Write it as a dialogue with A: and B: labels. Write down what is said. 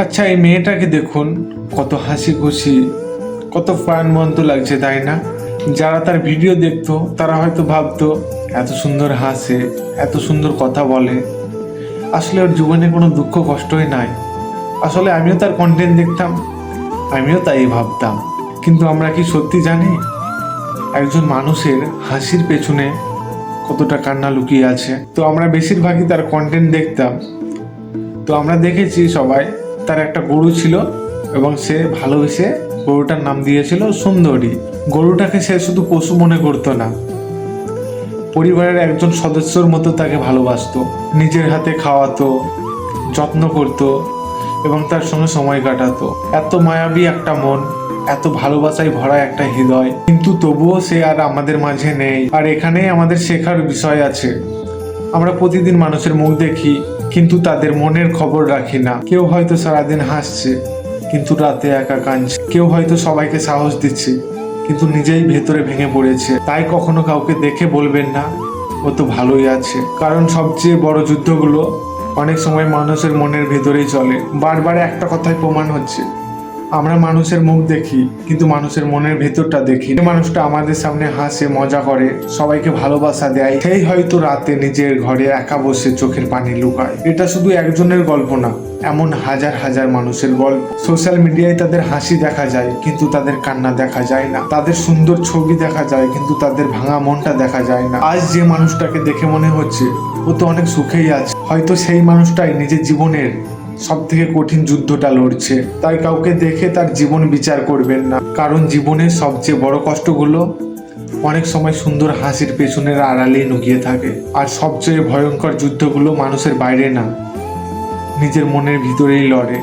A: আচ্ছা, এই মেয়েটাকে দেখুন, কত হাসি খুশি, কত প্রাণবন্ত লাগছে, তাই না? যারা তার ভিডিও দেখতো তারা হয়তো ভাবতো এত সুন্দর হাসে, এত সুন্দর কথা বলে, আসলে ওর জীবনে কোনো দুঃখ কষ্টই নাই। আসলে আমিও তার কন্টেন্ট দেখতাম, আমিও তাই ভাবতাম। কিন্তু আমরা কি সত্যি জানি একজন মানুষের হাসির পেছনে কতটা কান্না লুকিয়ে আছে? তো আমরা বেশিরভাগই তার কন্টেন্ট দেখতাম। তো আমরা দেখেছি সবাই, তার একটা গরু ছিল এবং সে ভালোবেসে গরুটার নাম দিয়েছিল সুন্দরী। গরুটাকে সে শুধু পশু মনে করতো না, পরিবারের একজন সদস্যর মতো তাকে ভালোবাসতো, নিজের হাতে খাওয়াতো, যত্ন করতো এবং তার সঙ্গে সময় কাটাতো। এত মায়াবী একটা মন, এত ভালোবাসায় ভরা একটা হৃদয়, কিন্তু তবুও সে আর আমাদের মাঝে নেই। আর এখানেই আমাদের শেখার বিষয় আছে। আমরা প্রতিদিন মানুষের মুখ দেখি, কিন্তু তাদের মনের খবর রাখি না। কেউ হয়তো সারাদিন হাসছে কিন্তু রাতে একা কাঁদছে, কেউ হয়তো সবাইকে সাহস দিচ্ছে কিন্তু নিজেই ভেতরে ভেঙে পড়েছে। তাই কখনো কাউকে দেখে বলবেন না ও তো ভালোই আছে, কারণ সবচেয়ে বড় যুদ্ধগুলো অনেক সময় মানুষের মনের ভেতরেই চলে। বারবার একটা কথাই প্রমাণ হচ্ছে, আমরা মানুষের মুখ দেখি কিন্তু মানুষের মনের ভেতরটা দেখি। যে মানুষটা আমাদের সামনে হাসে, মজা করে, সবাইকে ভালোবাসা দেয়, সেই হয়তো রাতে নিজের ঘরে একা বসে চোখের পানি লুকায়। এটা শুধু একজনের গল্প না, এমন হাজার হাজার মানুষের গল্প। সোশ্যাল মিডিয়ায় তাদের হাসি দেখা যায় কিন্তু তাদের কান্না দেখা যায় না, তাদের সুন্দর ছবি দেখা যায় কিন্তু তাদের ভাঙা মনটা দেখা যায় না। আজ যে মানুষটাকে দেখে মনে হচ্ছে ও তো অনেক সুখেই আছে, হয়তো সেই মানুষটাই নিজের জীবনের সব থেকে কঠিন যুদ্ধটা লড়ছে। তাই কাউকে দেখে তার জীবন বিচার করবেন না, কারণ জীবনের সবচেয়ে বড় কষ্টগুলো অনেক সময় সুন্দর হাসির পেছনের আড়ালেই লুকিয়ে থাকে। আর সবচেয়ে ভয়ঙ্কর যুদ্ধগুলো মানুষের বাইরে না, নিজের মনের ভিতরেই লড়ে।